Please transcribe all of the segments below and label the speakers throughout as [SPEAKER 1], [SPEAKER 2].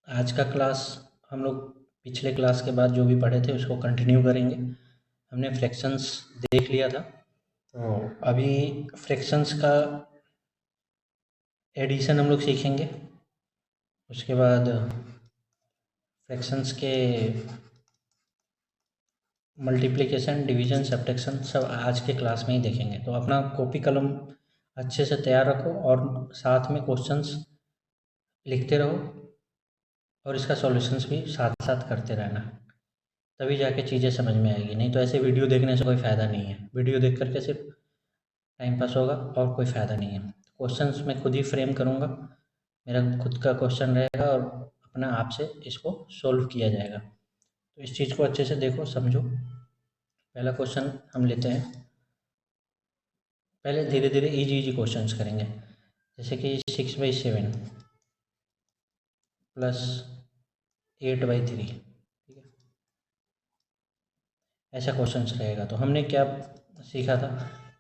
[SPEAKER 1] आज का क्लास हम लोग पिछले क्लास के बाद जो भी पढ़े थे उसको कंटिन्यू करेंगे। हमने फ्रैक्शंस देख लिया था, तो अभी फ्रैक्शंस का एडिशन हम लोग सीखेंगे। उसके बाद फ्रैक्शंस के मल्टीप्लिकेशन, डिवीजन, सब्ट्रैक्शन सब आज के क्लास में ही देखेंगे। तो अपना कॉपी कलम अच्छे से तैयार रखो और साथ में क्वेश्चंस लिखते रहो और इसका सॉल्यूशंस भी साथ साथ करते रहना, तभी जाके चीज़ें समझ में आएगी। नहीं तो ऐसे वीडियो देखने से कोई फ़ायदा नहीं है। वीडियो देख करके सिर्फ टाइम पास होगा और कोई फ़ायदा नहीं है। क्वेश्चंस मैं खुद ही फ्रेम करूँगा, मेरा खुद का क्वेश्चन रहेगा और अपना आप से इसको सोल्व किया जाएगा। तो इस चीज़ को अच्छे से देखो, समझो। पहला क्वेश्चन हम लेते हैं। पहले धीरे धीरे इजी इजी क्वेश्चंस करेंगे, जैसे कि 6/7 प्लस 8/3, ठीक है, ऐसा क्वेश्चंस रहेगा। तो हमने क्या सीखा था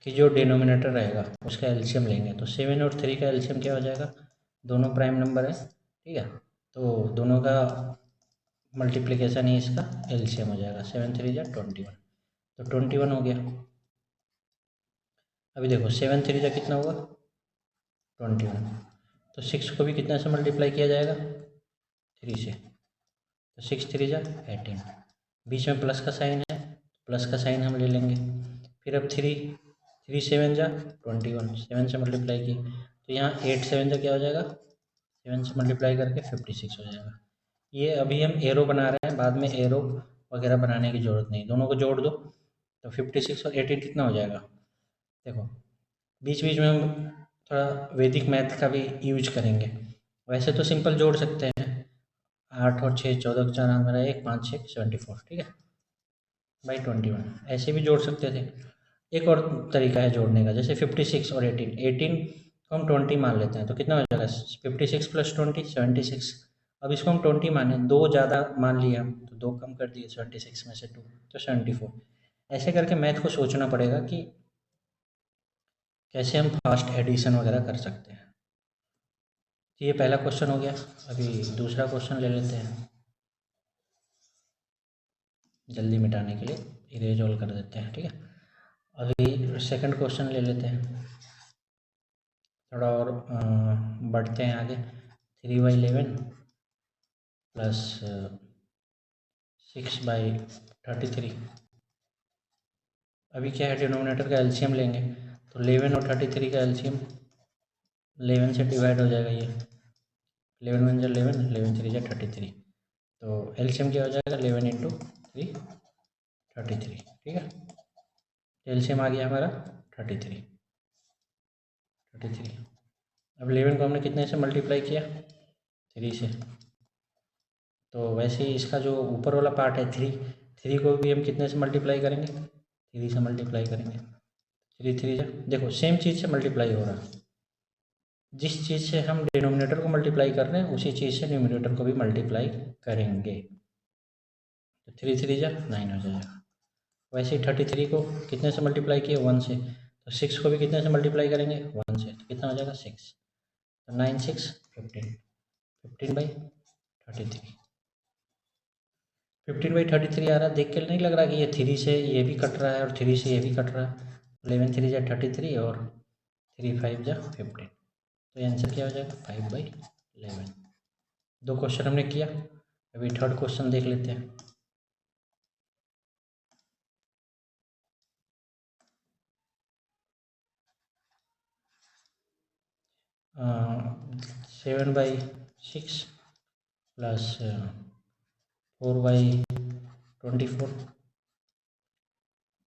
[SPEAKER 1] कि जो डिनोमिनेटर रहेगा उसका एलसीएम लेंगे। तो 7 और 3 का एलसीएम क्या हो जाएगा? दोनों प्राइम नंबर है, ठीक है, तो दोनों का मल्टीप्लिकेशन ही इसका एलसीएम हो जाएगा। 7 3 जा 21, तो 21 हो गया। अभी देखो 7 3 जा कितना हुआ? 21। तो 6 को भी कितना से मल्टीप्लाई किया जाएगा? 3 से। तो 6 3 जा 18, बीच में प्लस का साइन है, प्लस का साइन हम ले लेंगे। फिर अब 3 7 जा 21, 7 से मल्टीप्लाई की, तो यहाँ 8 7 जा क्या हो जाएगा? 7 से मल्टीप्लाई करके 56 हो जाएगा। ये अभी हम एरो बना रहे हैं, बाद में एरो वगैरह बनाने की ज़रूरत नहीं, दोनों को जोड़ दो। तो 56 और 18 कितना हो जाएगा? देखो बीच बीच में हम थोड़ा वैदिक मैथ का भी यूज करेंगे। वैसे तो सिंपल जोड़ सकते हैं, 8 और 6 14 4 मेरा 1 5 6 74, ठीक है, बाई 21, ऐसे भी जोड़ सकते थे। एक और तरीका है जोड़ने का, जैसे 56 और 18 को हम 20 मान लेते हैं, तो कितना हो जाएगा? 56 प्लस 20 76। अब इसको हम 20 माने, दो ज़्यादा मान लिया तो दो कम कर दिए, 76 में से 2 तो 74। ऐसे करके मैथ को सोचना पड़ेगा कि कैसे हम फास्ट एडिशन वगैरह कर सकते हैं। तो ये पहला क्वेश्चन हो गया। अभी दूसरा क्वेश्चन ले लेते हैं, जल्दी मिटाने के लिए इरेज ऑल कर देते हैं, ठीक है। अभी सेकंड क्वेश्चन ले लेते हैं, थोड़ा और बढ़ते हैं आगे। 3/11 प्लस 6/33। अभी क्या है, डिनोमिनेटर का एलसीएम लेंगे, तो 11 और 33 का एलसीएम 11 से डिवाइड हो जाएगा। ये 11 1 जा 11, 11 3 जा 33, तो एलसीएम क्या हो जाएगा? 11 इंटू 3 33, ठीक है। एलसीएम आ गया हमारा 33। अब 11 को हमने कितने से मल्टीप्लाई किया? 3 से। तो वैसे ही इसका जो ऊपर वाला पार्ट है 3 को भी हम कितने से मल्टीप्लाई करेंगे? 3 से मल्टीप्लाई करेंगे। 3 3 जा, देखो सेम चीज़ से मल्टीप्लाई हो रहा है। जिस चीज़ से हम डिनोमिनेटर को मल्टीप्लाई कर रहे हैं उसी चीज़ से न्यूमिनेटर को भी मल्टीप्लाई करेंगे। तो 3 3 जा 9 हो जाएगा। वैसे ही 33 को कितने से मल्टीप्लाई किए? 1 से। तो 6 को भी कितने से मल्टीप्लाई करेंगे? 1 से। तो कितना हो जाएगा? 6। तो 9 6 15, 15/33। 15/33 आ रहा है, देख के नहीं लग रहा कि ये 3 से ये भी कट रहा है और 3 से ये भी कट रहा है? 11 3 जा 33 और 3 5 जा 15, तो आंसर क्या हो जाएगा? 5/11। दो क्वेश्चन हमने किया। अभी थर्ड क्वेश्चन देख लेते हैं। 7/6 प्लस 4/24।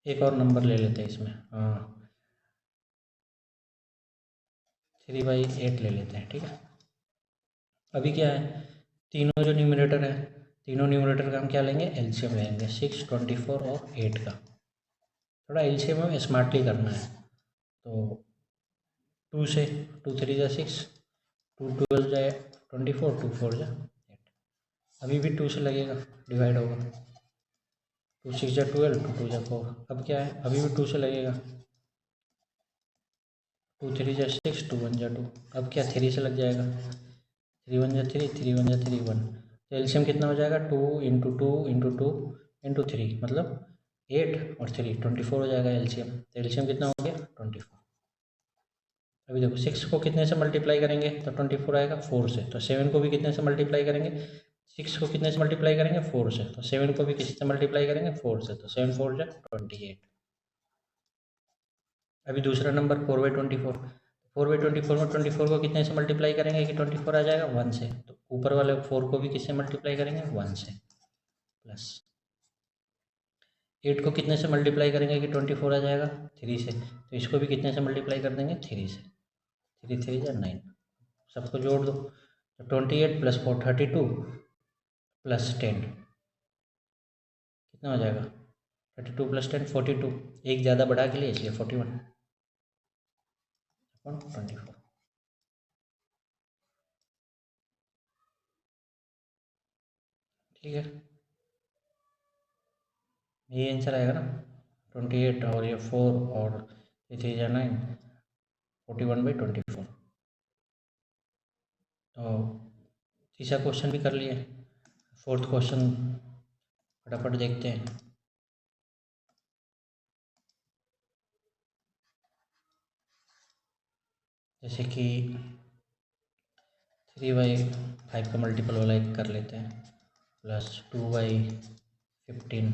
[SPEAKER 1] एक और नंबर ले लेते हैं इसमें, 3/8 ले लेते हैं, ठीक है। अभी क्या है, तीनों जो न्यूमरेटर है, तीनों न्यूमरेटर का हम क्या लेंगे? एलसीएम लेंगे, 6 24 और 8 का। थोड़ा एलसीएम हमें स्मार्टली करना है। तो 2 से, 2 3 जा 6, 2 12 जाए 24, 2 4 जा 8। अभी भी 2 से लगेगा, डिवाइड होगा। 2 6 जा 12, 2 2 जा 4। अब क्या है, अभी भी 2 से लगेगा। 2 3 जा 6, 2 1 जा 2। अब क्या 3 से लग जाएगा? 3 1 जा 3, 3 1 जा 3 1। तो एलसीएम कितना हो जाएगा 2 इंटू 2 इंटू 2 इंटू 3 मतलब 8 और 3 24 हो जाएगा एलसीएम। तो एलसीएम कितना हो गया 24। अभी देखो 6 को कितने से मल्टीप्लाई करेंगे तो 24 आएगा 4 से। तो 7 को भी कितने से मल्टीप्लाई करेंगे 6 को कितने से मल्टीप्लाई करेंगे 4 से। तो 7 को भी किसी से मल्टीप्लाई करेंगे 4 से। तो 7 4 जा 28। अभी दूसरा नंबर 4/24। 4/24 में 24 को कितने से मल्टीप्लाई करेंगे कि 24 आ जाएगा 1 से। तो ऊपर वाले 4 को भी किससे मल्टीप्लाई करेंगे 1 से। प्लस 8 को कितने से मल्टीप्लाई करेंगे कि 24 आ जाएगा 3 से। तो इसको भी कितने से मल्टीप्लाई कर देंगे 3 से। 3 3 जा 9। सबको जोड़ दो तो 28 प्लस 4 32 प्लस 10 कितना हो जाएगा 32 प्लस 10 42। एक ज़्यादा बढ़ा के लिए इसलिए 41 अपॉन 24। ठीक है, ये आंसर आएगा ना 28 और ये 4 और 3 जा 9 41/24। तो तीसरा क्वेश्चन भी कर लिए। फोर्थ क्वेश्चन फटाफट देखते हैं। जैसे कि 3/5 का मल्टीपल वाला एक कर लेते हैं प्लस 2/15।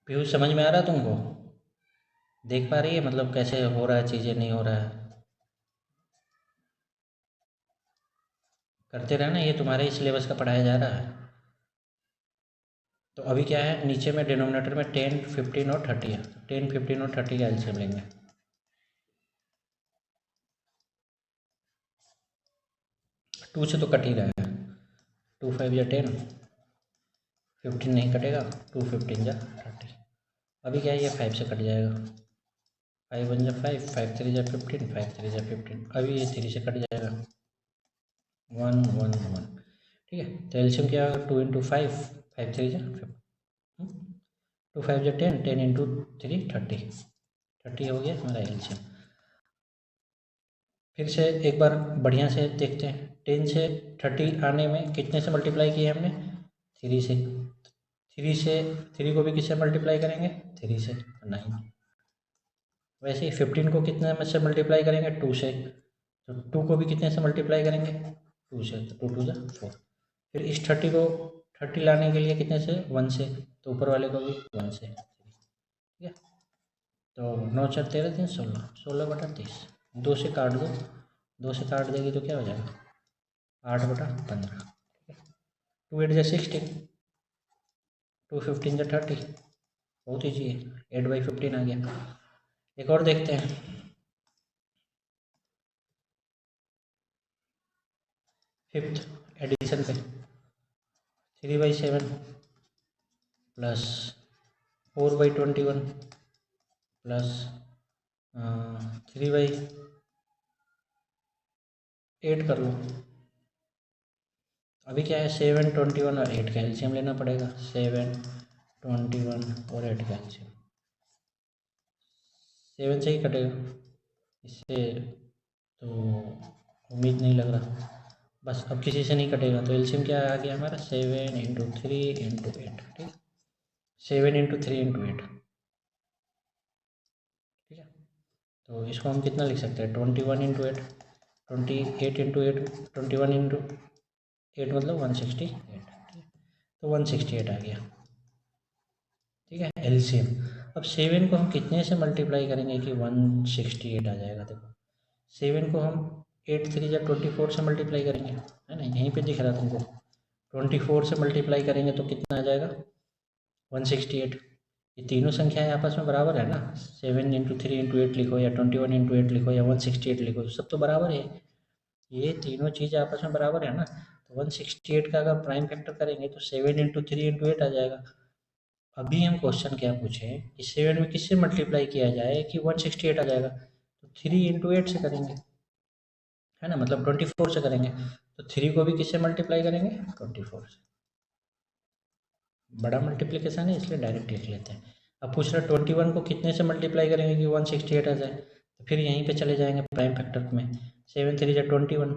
[SPEAKER 1] पीयूष समझ में आ रहा है तुमको? देख पा रही है मतलब कैसे हो रहा है चीज़ें नहीं हो रहा है? करते रहना, ये तुम्हारे ही सिलेबस का पढ़ाया जा रहा है। तो अभी क्या है नीचे में डिनोमिनेटर में 10 15 और 30 है। 10 15 और 30 का एलसीएम लेंगे। 2 से तो कट ही रहा है। 2 5 या 10 15 नहीं कटेगा 2 15 जा 30। अभी क्या है ये 5 से कट जाएगा 5 1 जा 5 5 3 जा 15 5 3 जा 15। अभी ये 3 से कट जाएगा 1 1 1। ठीक है, तो एलसीएम क्या होगा 2 इंटू 5 5 3 जा 15 2 5 जा 10 10 इंटू 3 30 30 हो गया हमारा एलसीएम। फिर से एक बार बढ़िया से देखते हैं 10 से 30 आने में कितने से मल्टीप्लाई किया हमने 3 से। 3 से 3 को भी किससे मल्टीप्लाई करेंगे 3 से 9। वैसे ही 15 को कितने में से मल्टीप्लाई करेंगे 2 से। तो 2 को भी कितने से मल्टीप्लाई करेंगे 2 से। तो 2 2 जा 4। फिर इस 30 को 30 लाने के लिए कितने से 1 से। तो ऊपर वाले को भी 1 से। ठीक है, तो 9 4 13 3 16 16/30। 2 से काट दो, 2 से काट देगी तो क्या हो जाएगा 8/15। ठीक है, 2 8 जा 16 2 15 जा 30। बहुत ईजी है, 8/15 आ गया। एक और देखते हैं। फिफ्थ एडिशन पे 3/7 प्लस 4/21 प्लस 3/8 कर लो। अभी क्या है 7 21 और 8 का एलसीएम लेना पड़ेगा। 7 21 और 8 का एलसीएम 7 से ही कटेगा, इससे तो उम्मीद नहीं लग रहा। बस अब किसी से नहीं कटेगा। तो एलसीएम क्या आ गया हमारा 7 इंटू 3 इंटू 8। ठीक, 7 इंटू 3 इंटू 8। ठीक है, तो इसको हम कितना लिख सकते हैं 21 इंटू 8 28 इंटू 8 21 इंटू 8 मतलब 168। तो 168 आ गया। ठीक है, एलसीएम। अब 7 को हम कितने से मल्टीप्लाई करेंगे कि 168 आ जाएगा। देखो 7 को हम 8 3 या 24 से मल्टीप्लाई करेंगे, है ना, यहीं पे दिख रहा है तुमको। 24 से मल्टीप्लाई करेंगे तो कितना आ जाएगा 168। ये तीनों संख्याएं आपस में बराबर है ना। 7 इंटू 3 इंटू 8 लिखो या 21 इंटू 8 लिखो या 168 लिखो, सब तो बराबर है। ये तीनों चीज़ आपस में बराबर है ना। तो 168 का अगर प्राइम फैक्टर करेंगे तो 7 इंटू 3 इंटू 8 आ जाएगा। अभी हम क्वेश्चन क्या पूछे कि 7 में किससे मल्टीप्लाई किया जाए कि 168 आ जाएगा। तो 3 इंटू 8 से करेंगे, है ना, मतलब 24 से करेंगे। तो 3 को भी किससे मल्टीप्लाई करेंगे 24 से। बड़ा मल्टीप्लिकेशन है इसलिए डायरेक्ट लिख लेते हैं। अब पूछ रहा 21 को कितने से मल्टीप्लाई करेंगे कि 168 आ जाए। तो फिर यहीं पे चले जाएंगे प्राइम फैक्टर में। 7 3 जा 21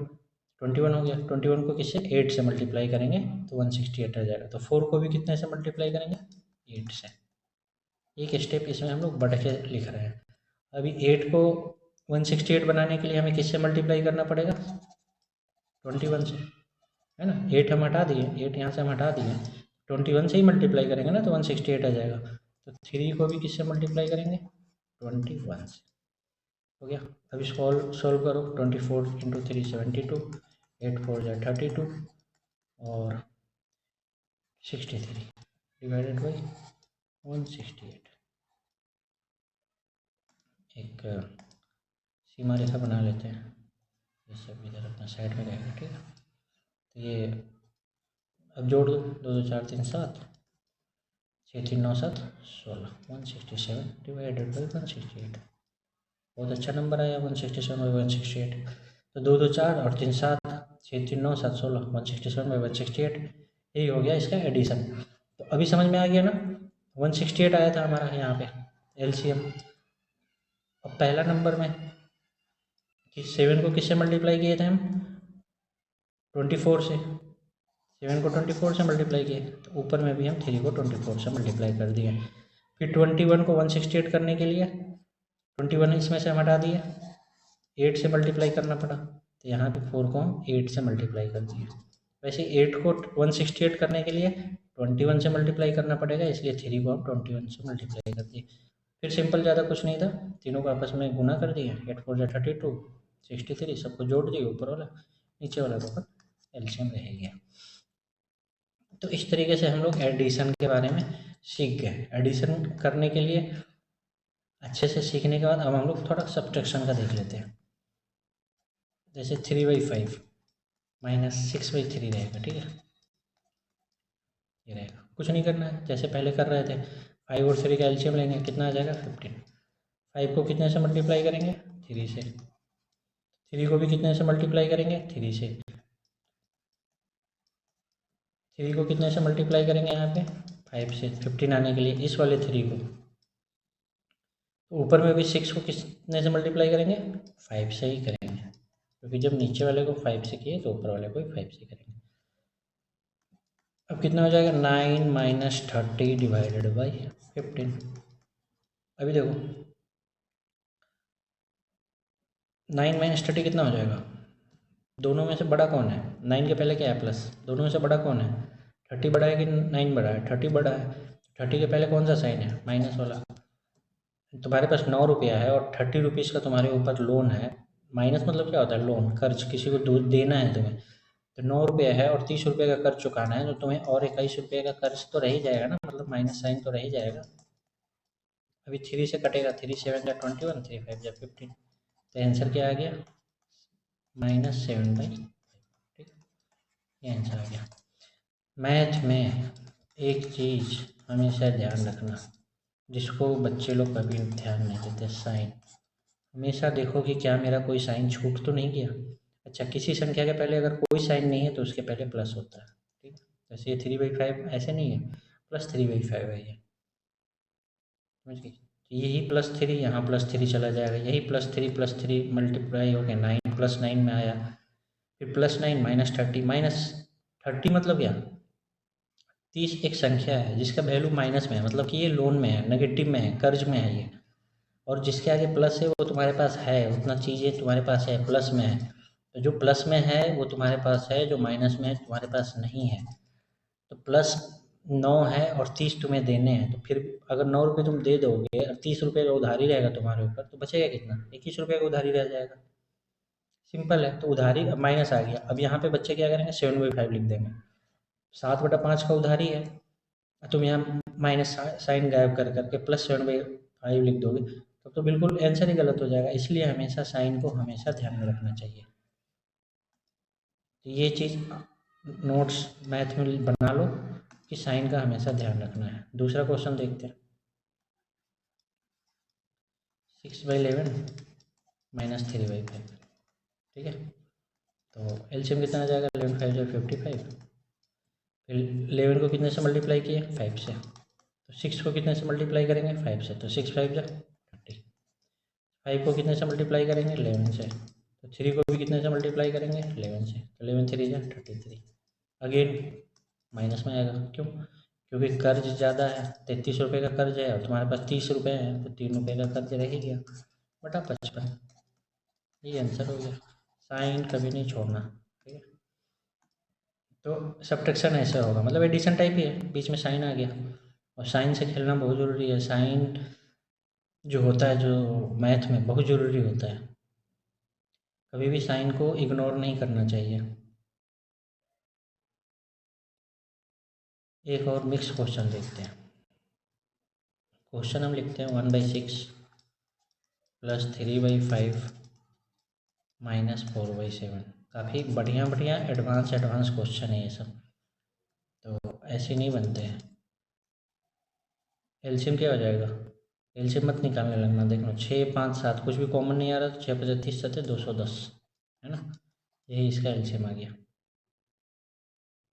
[SPEAKER 1] 21 हो गया। 21 को किससे 8 से मल्टीप्लाई करेंगे तो 168 आ जाएगा। तो 4 को भी कितने से मल्टीप्लाई करेंगे 8 से। एक स्टेप इसमें हम लोग बढ़ के लिख रहे हैं। अभी 8 को 168 बनाने के लिए हमें किससे मल्टीप्लाई करना पड़ेगा 21 से, है ना। 8 हम हटा दिए, 8 यहाँ से हम हटा दिए, 21 से ही मल्टीप्लाई करेंगे ना तो 168 आ जाएगा। तो 3 को भी किससे मल्टीप्लाई करेंगे 21 से। हो गया। अभी सॉल्व करो। 24 इंटू 3 72, 8 4 जा 32 और 63 डिवाइडेड बाई 168। एक सीमा रेखा बना लेते हैं, ये सब इधर अपना साइड में रहेगा, ठीक है। तो ये अब जोड़ दो, 2 2 4 3 7, 6 3 9 7 16, 167 डिवाइडेड बाई 168। बहुत अच्छा नंबर आया 167 बाई 168। तो 2 2 4 और 3 7, 6 3 9 7 16, 167 बाई 168, यही हो गया इसका एडिशन। तो अभी समझ में आ गया ना, 168 आया था हमारा यहाँ पे एलसीएम। अब पहला नंबर में कि 7 को किससे मल्टीप्लाई किए थे हम 24 से, 7 को 24 से मल्टीप्लाई किए, तो ऊपर में भी हम 3 को 24 से मल्टीप्लाई कर दिए। फिर 21 को 168 करने के लिए 21 इसमें से हम हटा दिए, 8 से मल्टीप्लाई करना पड़ा, तो यहाँ पे 4 को हम 8 से मल्टीप्लाई कर दिए। वैसे 8 को 168 करने के लिए 21 से मल्टीप्लाई करना पड़ेगा, इसलिए 3 को हम 21 से मल्टीप्लाई कर दिए। फिर सिंपल, ज़्यादा कुछ नहीं था, तीनों को आपस में गुना कर दिए, 8 4 जा 32, 63 सबको जोड़ दिए, ऊपर वाला नीचे वाला को एलसीएम रह गया। तो इस तरीके से हम लोग एडिशन के बारे में सीख गए। एडिशन करने के लिए अच्छे से सीखने के बाद अब हम लोग थोड़ा सब्ट्रैक्शन का देख लेते हैं। जैसे 3/5 माइनस 6/3 रहेगा, ठीक है, ये रहेगा। कुछ नहीं करना है, जैसे पहले कर रहे थे, 5 और 3 का एलसीएम लेंगे, कितना आ जाएगा 15। 5 को कितने से मल्टीप्लाई करेंगे 3 से, 3 को भी कितने से मल्टीप्लाई करेंगे 3 से, 3 को कितने से मल्टीप्लाई करेंगे यहाँ पे 5 से, 15 आने के लिए इस वाले 3 को। तो ऊपर में भी 6 को कितने से मल्टीप्लाई करेंगे 5 से ही करेंगे, क्योंकि जब नीचे वाले को 5 से किए तो ऊपर वाले को भी 5 से करेंगे। अब कितना हो जाएगा 9 माइनस 30 डिवाइडेड बाई 15। अभी देखो 9 माइनस 30 कितना हो जाएगा, दोनों में से बड़ा कौन है, 9 के पहले क्या है प्लस, दोनों में से बड़ा कौन है 30 बड़ा है कि 9 बड़ा है, 30 बड़ा है। 30 के पहले कौन सा साइन है माइनस वाला। तुम्हारे पास 9 रुपया है और 30 रुपीज़ का तुम्हारे ऊपर लोन है। माइनस मतलब क्या होता है लोन, कर्ज, किसी को देना है तुम्हें। तो 9 रुपये है और 30 रुपये का कर्ज चुकाना है, तो तुम्हें और 21 रुपये का कर्ज तो रह ही जाएगा ना, मतलब माइनस साइन तो रह ही जाएगा। अभी 3 से कटेगा, 3 7 जा 21, 3 5 जा 15, तो आंसर क्या आ गया -7/5, ठीक, ये आंसर आ गया। मैथ में एक चीज़ हमेशा ध्यान रखना, जिसको बच्चे लोग कभी ध्यान नहीं देते, साइन। हमेशा देखो कि क्या मेरा कोई साइन छूट तो नहीं गया। अच्छा, किसी संख्या के पहले अगर कोई साइन नहीं है तो उसके पहले प्लस होता है, ठीक। जैसे ये 3/5 ऐसे नहीं है, +3/5 है ये, समझ गए। तो यही +3 यहाँ +3 चला जाएगा, यही +3 मल्टीप्लाई हो गया 9 +9 में आया, फिर +9 -30 मतलब क्या 30 एक संख्या है जिसका वैल्यू माइनस में है, मतलब कि ये लोन में है, नेगेटिव में है, कर्ज में है ये। और जिसके आगे प्लस है वो तुम्हारे पास है, उतना चीज़ें तुम्हारे पास है, प्लस में है। तो जो प्लस में है वो तुम्हारे पास है, जो माइनस में है तुम्हारे पास नहीं है। तो +9 है और 30 तुम्हें देने हैं, तो फिर अगर 9 रुपये तुम दे दोगे और 30 रुपये का उधारी रहेगा तुम्हारे ऊपर, तो बचेगा कितना 21 रुपये का उधारी रह जाएगा। सिंपल है। तो उधारी अब माइनस आ गया, अब यहाँ पे बच्चे क्या करेंगे 7/5 लिख देंगे। 7/5 का उधारी है, तुम यहाँ माइनस साइन गायब कर करके +7/5 लिख दोगे तो बिल्कुल आंसर ही गलत हो जाएगा। इसलिए हमेशा साइन को हमेशा ध्यान में रखना चाहिए। तो ये चीज़ नोट्स मैथ में बना लो कि साइन का हमेशा ध्यान रखना है। दूसरा क्वेश्चन देखते हैं, 6/11 -3/5, ठीक है। तो एलसीएम कितना आ जाएगा 11 5 जा 55, फिर 11 को कितने से मल्टीप्लाई किए 5 से, तो 6 को कितने से मल्टीप्लाई करेंगे 5 से, तो 6 5 जा 30, 5 को कितने से मल्टीप्लाई करेंगे 11 से, तो 3 को भी कितने से मल्टीप्लाई करेंगे? 11 से। तो 11 3 जा 33। अगेन माइनस में आएगा, क्यों? क्योंकि कर्ज ज़्यादा है, 33 रुपये का कर्ज है और तुम्हारे पास 30 रुपये हैं, तो 3 रुपये का कर्ज रह ही गया बटा 55। ये आंसर हो गया। साइन कभी नहीं छोड़ना, ठीक है। तो सब्ट्रैक्शन ऐसा होगा, मतलब एडिशन टाइप ही है, बीच में साइन आ गया, और साइन से खेलना बहुत ज़रूरी है। साइन जो होता है, जो मैथ में बहुत ज़रूरी होता है, कभी भी साइन को इग्नोर नहीं करना चाहिए। एक और मिक्स क्वेश्चन देखते हैं। क्वेश्चन हम लिखते हैं 1/6 प्लस 3/5 माइनस 4/7। काफ़ी बढ़िया बढ़िया एडवांस क्वेश्चन है ये सब, तो ऐसे नहीं बनते हैं। एलसीएम क्या हो जाएगा? एलसीएम मत निकालने लगना, देखना 6 5 7 कुछ भी कॉमन नहीं आ रहा, तो 6 5 30 7 210 है ना, यही इसका एलसीएम आ गया।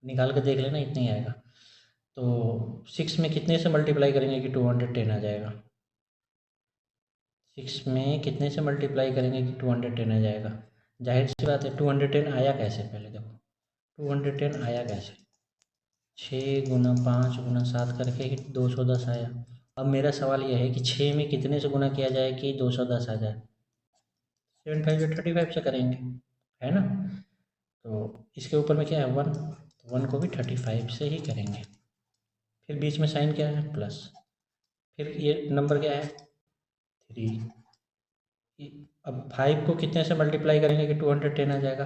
[SPEAKER 1] निकाल के देख लेना, इतना ही आएगा। तो 6 में कितने से मल्टीप्लाई करेंगे कि 210 आ जाएगा? 6 में कितने से मल्टीप्लाई करेंगे कि 210 आ जाएगा? जाहिर सी बात है, 210 आया कैसे? पहले देखो 210 आया कैसे? 6 गुना 5 गुना 7 करके ही 210 आया। अब मेरा सवाल यह है कि 6 में कितने से गुना किया जाए कि 210 आ जाए? 7 5 35 से करेंगे, है ना। तो इसके ऊपर में क्या है 1, तो 1 को भी 35 से ही करेंगे। फिर बीच में साइन क्या है? प्लस। फिर ये नंबर क्या है? 3। अब 5 को कितने से मल्टीप्लाई करेंगे कि 210 आ जाएगा?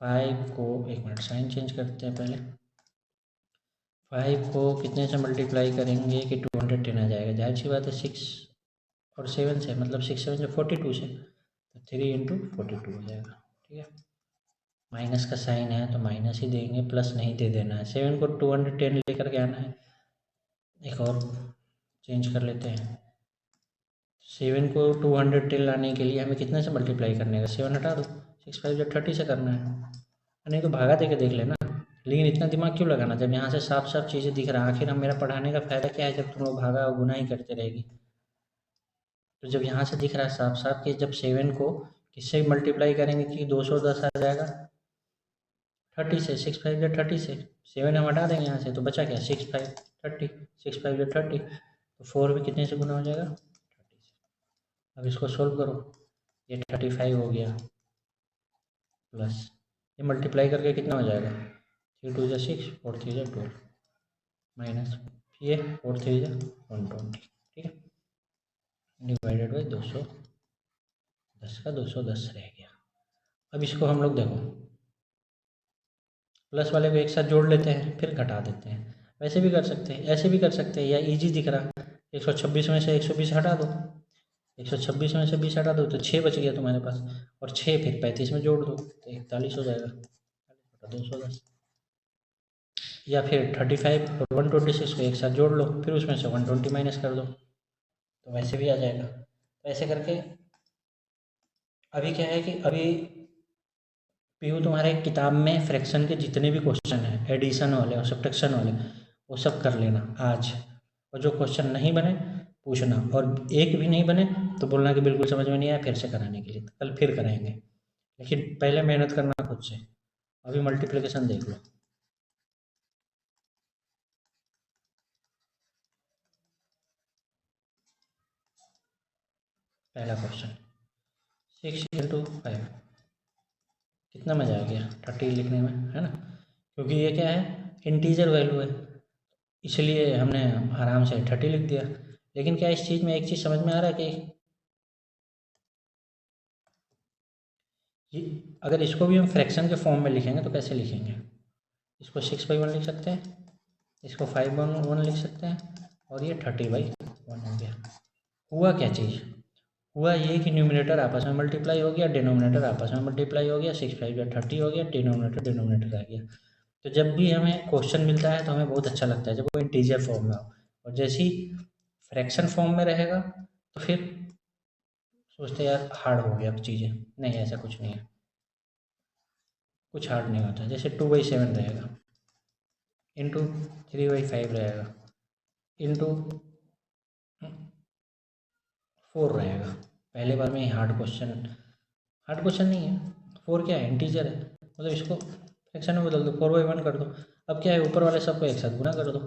[SPEAKER 1] 5 को, एक मिनट साइन चेंज करते हैं पहले। 5 को कितने से मल्टीप्लाई करेंगे कि 210 आ जाएगा? जाहिर सी बात है 6 और 7 से, मतलब 6 7 से 42 से, तो 3 इंटू 42 हो जाएगा, ठीक है। माइनस का साइन है तो माइनस ही देंगे, प्लस नहीं दे देना है। 7 को 210 लेकर के आना है। एक और चेंज कर लेते हैं। 7 को 210 लाने के लिए हमें कितने से मल्टीप्लाई करने का? 7 हटा दो, 6 5 जो 30 से करना है, नहीं तो भागा दे के देख लेना। लेकिन इतना दिमाग क्यों लगाना जब यहाँ से साफ साफ चीज़ें दिख रहा है? आखिर हम, मेरा पढ़ाने का फ़ायदा क्या है जब तुम लोग भागा और गुना ही करते रहेगी? तो जब यहाँ से दिख रहा है साफ साफ कि जब 7 को किससे मल्टीप्लाई करेंगे कि 210 आ जाएगा? 30 से। 6 5 जो 30 से, 7 हम हटा देंगे यहाँ से, तो बचा क्या? 6 5 30, 6 5 जो 30, तो 4 भी कितने से गुना हो जाएगा? 30 से। अब इसको सोल्व करो, ये 35 हो गया, प्लस ये मल्टीप्लाई करके कितना हो जाएगा? 3 2 6 और 3 12, माइनस ये 4 3 120, ठीक है, डिवाइडेड बाई 210 का 210 रह गया। अब इसको हम लोग देखो, प्लस वाले को एक साथ जोड़ लेते हैं फिर घटा देते हैं। वैसे भी कर सकते हैं, ऐसे भी कर सकते हैं, या इजी दिख रहा 126 में से 120 हटा दो, 126 में से 20 हटा दो तो 6 बच गया तुम्हारे पास, और 6 फिर 35 में जोड़ दो तो 41 हो जाएगा, 210। या फिर 35 और 126 को एक साथ जोड़ लो, फिर उसमें से 120 माइनस कर दो, तो वैसे भी आ जाएगा। तो ऐसे करके अभी क्या है कि अभी पीयू तुम्हारे किताब में फ्रैक्शन के जितने भी क्वेश्चन हैं एडिशन वाले और सब्ट्रैक्शन वाले, वो सब कर लेना आज, और जो क्वेश्चन नहीं बने पूछना, और एक भी नहीं बने तो बोलना कि बिल्कुल समझ में नहीं आया, फिर से कराने के लिए, तो कल फिर कराएंगे। लेकिन पहले मेहनत करना खुद से। अभी मल्टीप्लिकेशन देख लो। पहला क्वेश्चन 6 इंटू 5, कितना मज़ा आ गया 30 लिखने में, है ना, क्योंकि ये क्या है इंटीजर वैल्यू है, इसलिए हमने आराम से 30 लिख दिया। लेकिन क्या इस चीज़ में एक चीज़ समझ में आ रहा है कि ये अगर इसको भी हम फ्रैक्शन के फॉर्म में लिखेंगे तो कैसे लिखेंगे? इसको 6/1 लिख सकते हैं, इसको 5/1 लिख सकते हैं, और ये 30/1 हो गया। हुआ क्या चीज़? हुआ ये कि न्यूमिनेटर आपस में मल्टीप्लाई हो गया, डिनोमिनेटर आपस में मल्टीप्लाई हो गया, 6 5 30 हो गया, डिनोमिनेटर आ गया। तो जब भी हमें क्वेश्चन मिलता है तो हमें बहुत अच्छा लगता है जब वो इंटीजर फॉर्म में हो, और जैसे ही फ्रैक्शन फॉर्म में रहेगा तो फिर सोचते हैं यार हार्ड हो गया चीज़ें। नहीं, ऐसा कुछ नहीं है, कुछ हार्ड नहीं होता। जैसे 2/7 रहेगा, इंटू 3/5 रहेगा, इंटू 4 रहेगा। पहले बार में ही हार्ड क्वेश्चन नहीं है, 4 क्या है, इंटीजर है, मतलब इसको फ्रैक्शन में बदल दो, 4/1 कर दो। अब क्या है, ऊपर वाले सबको एक साथ गुना कर दो,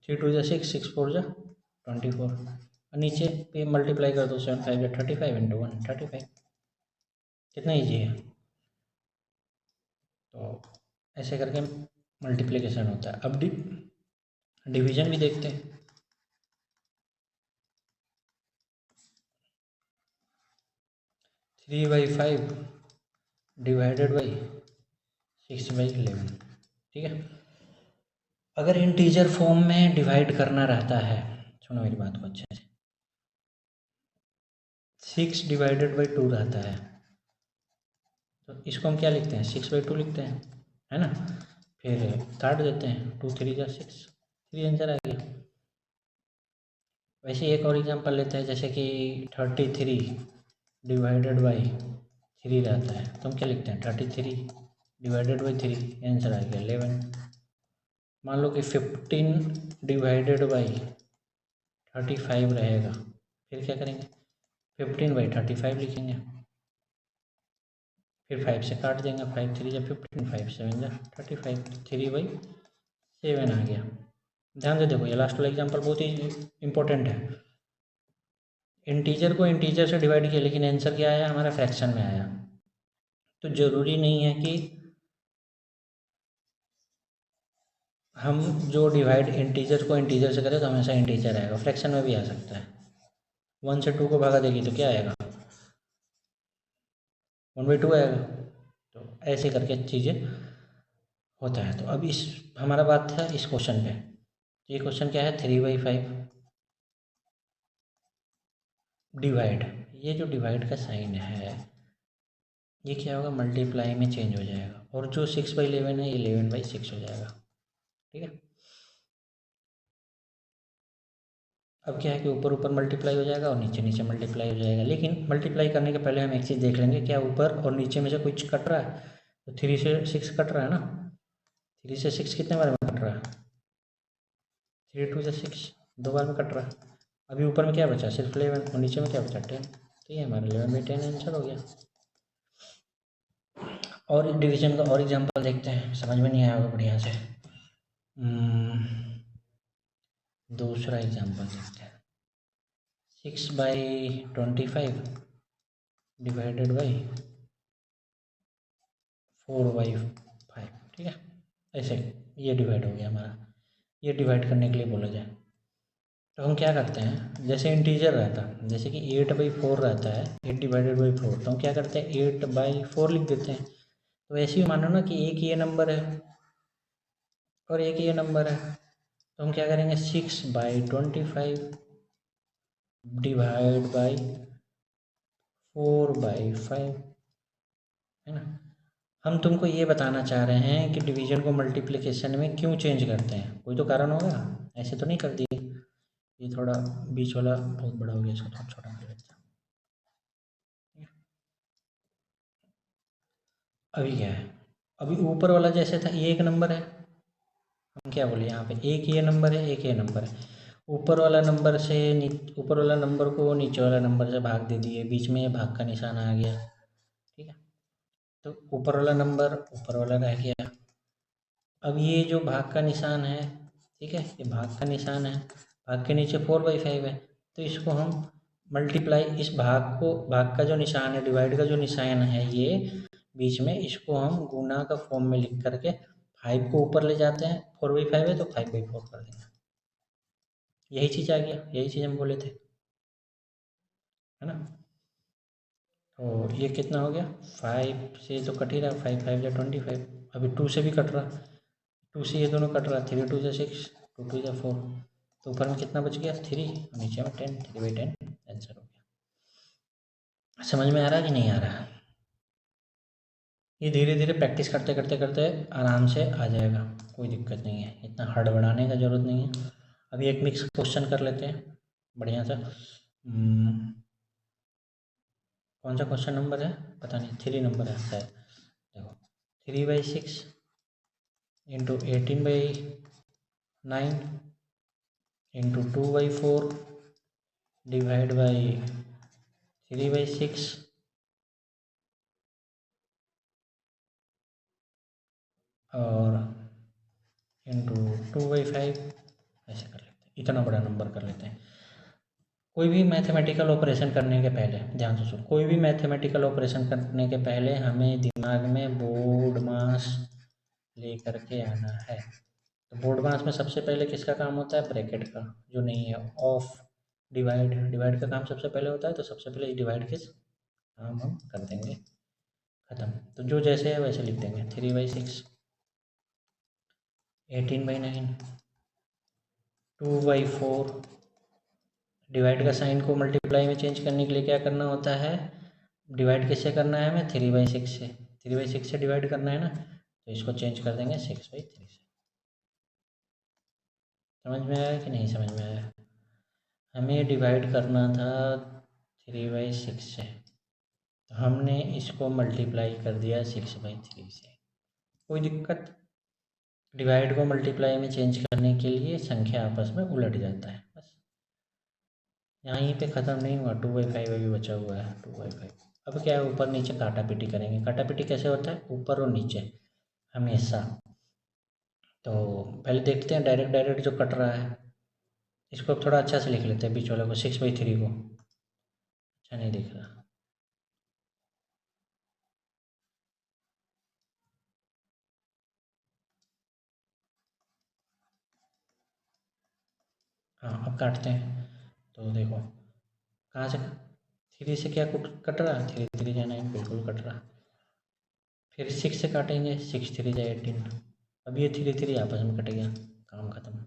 [SPEAKER 1] 3 2 6, 6 4 24, और नीचे पे मल्टीप्लाई कर दो, 7 5 35 इंटू 1 35। कितना ईजी है। तो ऐसे करके मल्टीप्लिकेशन होता है। अब डिवीजन भी देखते हैं। 3/5 डिवाइडेड बाई 6/11, ठीक है। अगर इंटीजर फॉर्म में डिवाइड करना रहता है, सुनो मेरी बात को अच्छे से, 6 डिवाइडेड बाई 2 रहता है, तो इसको हम क्या लिखते हैं, 6/2 लिखते हैं, है ना। फिर काट देते हैं, 2 3 जा 6, 3 आंसर आ गया। वैसे एक और एग्जांपल लेते हैं, जैसे कि 33 डिवाइडेड बाई 3 रहता है, तो हम क्या लिखते हैं, 33 डिवाइडेड बाई 3, आंसर आ गया 11। मान लो कि 15 डिवाइडेड बाई 35 रहेगा, फिर क्या करेंगे, 15/35 लिखेंगे, फिर 5 से काट देंगे, 5 3 जा 15, 5 7 जा 35, 3/7 आ गया। ध्यान से देखो, ये लास्ट वाला एग्जांपल बहुत ही इंपॉर्टेंट है। इंटीजर को इंटीजर से डिवाइड किया, लेकिन आंसर क्या आया, हमारा फ्रैक्शन में आया। तो ज़रूरी नहीं है कि हम जो डिवाइड इंटीजर को इंटीजर से करें तो हमेशा इंटीजर आएगा, फ्रैक्शन में भी आ सकता है। 1 से 2 को भागा देगी तो क्या आएगा, 1/2 आएगा। तो ऐसे करके चीज़ें होता है। तो अब इस हमारा बात था इस क्वेश्चन पे। ये क्वेश्चन क्या है, 3/5 डिवाइड, ये जो डिवाइड का साइन है ये क्या होगा, मल्टीप्लाई में चेंज हो जाएगा, और जो 6/11 है ये 11/6 हो जाएगा, ठीक है। अब क्या है कि ऊपर ऊपर मल्टीप्लाई हो जाएगा और नीचे नीचे मल्टीप्लाई हो जाएगा, लेकिन मल्टीप्लाई करने के पहले हम एक चीज़ देख लेंगे, क्या ऊपर और नीचे में से कुछ कट रहा है, तो 3 से 6 कट रहा है ना, 3 से 6 कितने बार में कट रहा है, 3 2 जा 6, 2 बार में कट रहा है। अभी ऊपर में क्या बचा, सिर्फ 11, और नीचे में क्या बचा, 10, तो ये हमारा 11/10 आंसर हो गया। और डिवीजन का और एग्जांपल देखते हैं, समझ में नहीं आया होगा बढ़िया से। दूसरा एग्जांपल देखते हैं, 6/25 डिवाइडेड बाई 4/5, ठीक है। ऐसे ये डिवाइड हो गया हमारा, ये डिवाइड करने के लिए बोला जाए तो हम क्या करते हैं, जैसे इंटीजर रहता है, जैसे कि 8/4 रहता है, 8 डिवाइडेड बाई 4, तो हम क्या करते हैं, 8/4 लिख देते हैं। तो ऐसे ही मानो ना कि एक ये नंबर है और एक ये नंबर है, तो हम क्या करेंगे, 6/25 डिवाइड बाई 4/5, है ना। हम तुमको ये बताना चाह रहे हैं कि डिवीजन को मल्टीप्लिकेशन में क्यों चेंज करते हैं, कोई तो कारण होगा, ऐसे तो नहीं कर दिए। ये थोड़ा बीच वाला बहुत बड़ा हो गया, इसको थोड़ा छोटा कर लेते हैं। अभी क्या है, अभी ऊपर वाला जैसे था ये एक नंबर है, हम क्या बोले यहाँ पे, एक ये नंबर है, एक ये नंबर है। ऊपर वाला नंबर से ऊपर वाला नंबर को नीचे वाला नंबर से भाग दे दिए, बीच में ये भाग का निशान आ गया, ठीक है। तो ऊपर वाला नंबर ऊपर वाला रह गया। अब ये जो भाग का निशान है, ठीक है, ये भाग का निशान है, भाग के नीचे 4/5 है, तो इसको हम मल्टीप्लाई, इस भाग को, भाग का जो निशान है, डिवाइड का जो निशान है ये बीच में, इसको हम गुना का फॉर्म में लिख करके 5 को ऊपर ले जाते हैं, 4/5 है तो 5/4 कर देंगे। यही चीज़ आ गया, यही चीज़ हम बोले थे, है ना। तो ये कितना हो गया, 5 से तो कट ही रहा, 5 5 जा 25, अभी 2 से भी कट रहा, 2 से ये दोनों कट रहा, 3 2 जा 6, 2 2 जा 4, तो ऊपर में कितना बच गया, 3, और नीचे में 10, 3/10 आंसर हो गया। समझ में आ रहा है कि नहीं आ रहा, ये धीरे धीरे प्रैक्टिस करते करते करते आराम से आ जाएगा, कोई दिक्कत नहीं है, इतना हड़बड़ाने का ज़रूरत नहीं है। अभी एक मिक्स क्वेश्चन कर लेते हैं बढ़िया सा। कौन सा क्वेश्चन नंबर है पता नहीं, 3 नंबर है शायद। देखो, 3/6 इंटू 18/9 इंटू 2/4 डिवाइड बाई 3/6 और इंटू 2/5 ऐसे कर लेते हैं, इतना बड़ा नंबर कर लेते हैं। कोई भी मैथमेटिकल ऑपरेशन करने के पहले ध्यान से सुनो, कोई भी मैथमेटिकल ऑपरेशन करने के पहले हमें दिमाग में बोर्ड मास लेकर के आना है। तो बोर्ड मास में सबसे पहले किसका काम होता है? ब्रैकेट का, जो नहीं है ऑफ डिवाइड, डिवाइड का काम सबसे पहले होता है, तो सबसे पहले डिवाइड किस काम हम कर देंगे, खत्म। तो जो जैसे है वैसे लिख देंगे, 3/6, 18/9, 2/4। डिवाइड का साइन को मल्टीप्लाई में चेंज करने के लिए क्या करना होता है? डिवाइड किससे करना है हमें? 3/6 से। 3/6 से डिवाइड करना है ना, तो इसको चेंज कर देंगे 6/3 से। समझ में आया कि नहीं समझ में आया? हमें डिवाइड करना था 3/6 से, तो हमने इसको मल्टीप्लाई कर दिया 6/3 से। कोई दिक्कत? डिवाइड को मल्टीप्लाई में चेंज करने के लिए संख्या आपस में उलट जाता है, बस। यहीं पे ख़त्म नहीं हुआ, 2/5 अभी बचा हुआ है, 2/5। अब क्या है, ऊपर नीचे काटा पीटी करेंगे। काटा पीटी कैसे होता है? ऊपर और नीचे हमेशा। तो पहले देखते हैं डायरेक्ट डायरेक्ट जो कट रहा है, इसको अब थोड़ा अच्छा से लिख लेते हैं, बीच वाले को 6/3 को। अच्छा नहीं दिख रहा। हाँ अब काटते हैं, तो देखो कहाँ से, 3 से क्या कट रहा है? 3 3 या 9, बिल्कुल कट रहा। फिर 6 से काटेंगे, 6 3 या 18। अब ये 3 3 आपस में कट गया, काम खत्म।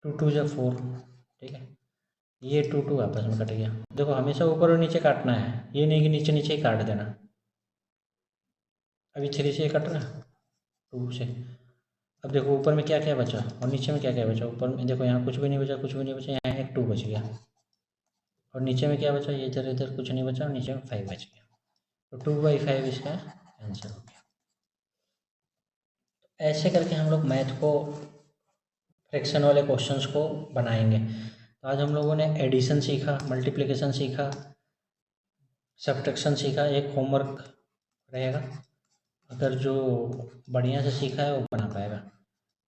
[SPEAKER 1] 2 2 या 4, ठीक है। ये 2 2 आपस में कट गया। देखो हमेशा ऊपर और नीचे काटना है, ये नहीं कि नीचे नीचे ही काट देना। अभी 3 से कट रहा है, 2 से। अब देखो ऊपर में क्या क्या बचा और नीचे में क्या क्या बचा। ऊपर में देखो यहाँ कुछ भी नहीं बचा, कुछ भी नहीं बचा, यहाँ एक 2 बच गया। और नीचे में क्या बचा? ये इधर इधर कुछ नहीं बचा, और नीचे में 5 बच गया। तो 2/5 इसका आंसर हो गया। ऐसे करके हम लोग मैथ को, फ्रैक्शन वाले क्वेश्चंस को बनाएंगे। तो आज हम लोगों ने एडिशन सीखा, मल्टीप्लिकेशन सीखा, सब्ट्रैक्शन सीखा। एक होमवर्क रहेगा, अगर जो बढ़िया से सीखा है वो बना पाएगा।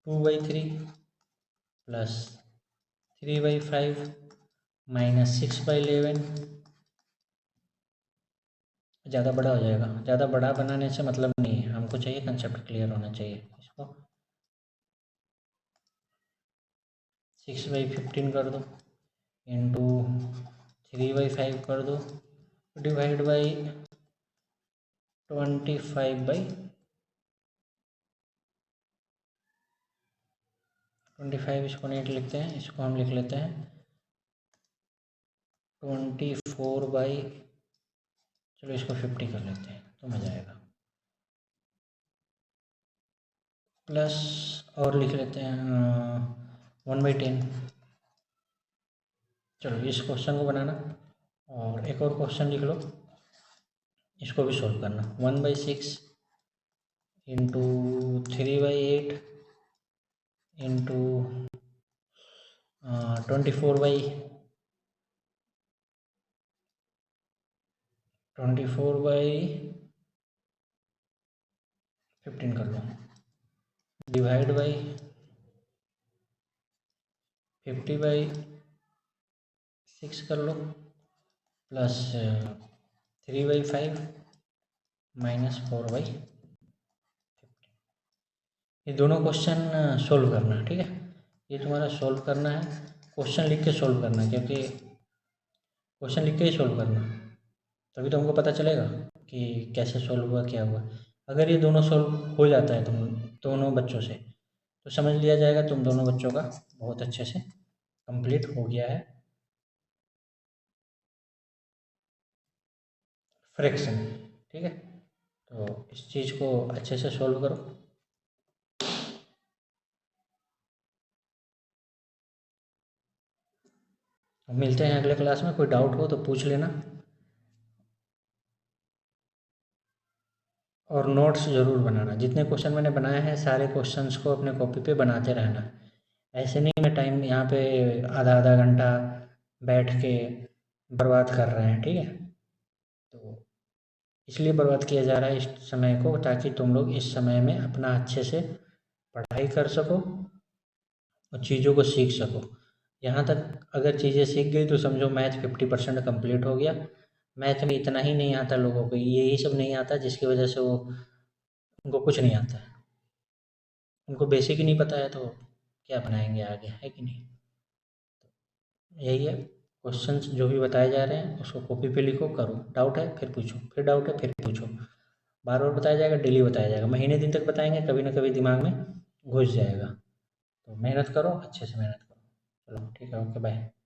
[SPEAKER 1] 2/3 प्लस 3/5 माइनस 6/11। ज़्यादा बड़ा हो जाएगा, ज़्यादा बड़ा बनाने से मतलब नहीं है, हमको चाहिए कंसेप्ट क्लियर होना चाहिए। इसको 6/15 कर दो, इंटू 3/5 कर दो, डिवाइड बाई 25/25। इसको नहीं लिखते हैं, इसको हम लिख लेते हैं 24/, चलो इसको 50 कर लेते हैं तो मज़ा आएगा। प्लस और लिख लेते हैं 1/10। चलो इस क्वेश्चन को बनाना, और एक और क्वेश्चन लिख लो, इसको भी सोल्व करना। 1/6 इंटू 3/8 इंटू 24/15 कर लो, डिवाइड बाई 50/6 कर लो, प्लस 3/5 माइनस 4/15। ये दोनों क्वेश्चन सोल्व करना, ठीक है। ये तुम्हारा सोल्व करना है, क्वेश्चन लिख के सोल्व करना है, क्योंकि क्वेश्चन लिख के ही सोल्व करना, तभी तो हमको पता चलेगा कि कैसे सोल्व हुआ, क्या हुआ। अगर ये दोनों सोल्व हो जाता है तुम दोनों बच्चों से, तो समझ लिया जाएगा तुम दोनों बच्चों का बहुत अच्छे से कंप्लीट हो गया है फ्रैक्शन, ठीक है। तो इस चीज़ को अच्छे से सोल्व करो। मिलते हैं अगले क्लास में, कोई डाउट हो तो पूछ लेना, और नोट्स ज़रूर बनाना। जितने क्वेश्चन मैंने बनाए हैं सारे क्वेश्चंस को अपने कॉपी पे बनाते रहना। ऐसे नहीं मैं टाइम यहाँ पे आधा आधा घंटा बैठ के बर्बाद कर रहे हैं, ठीक है। तो इसलिए बर्बाद किया जा रहा है इस समय को, ताकि तुम लोग इस समय में अपना अच्छे से पढ़ाई कर सको और चीज़ों को सीख सको। यहाँ तक अगर चीज़ें सीख गई तो समझो मैथ 50% कंप्लीट हो गया। मैथ में इतना ही नहीं आता लोगों को, यही सब नहीं आता जिसकी वजह से वो उनको कुछ नहीं आता है। उनको बेसिक ही नहीं पता है तो क्या बनाएंगे आगे, है कि नहीं? यही है, क्वेश्चंस जो भी बताए जा रहे हैं उसको कॉपी पे लिखो, करो, डाउट है फिर पूछो, फिर डाउट है फिर पूछो। बार बार बताया जाएगा, डेली बताया जाएगा, महीने दिन तक बताएंगे, कभी ना कभी दिमाग में घुस जाएगा। तो मेहनत करो, अच्छे से मेहनत करो। चलो ठीक है, ओके बाय।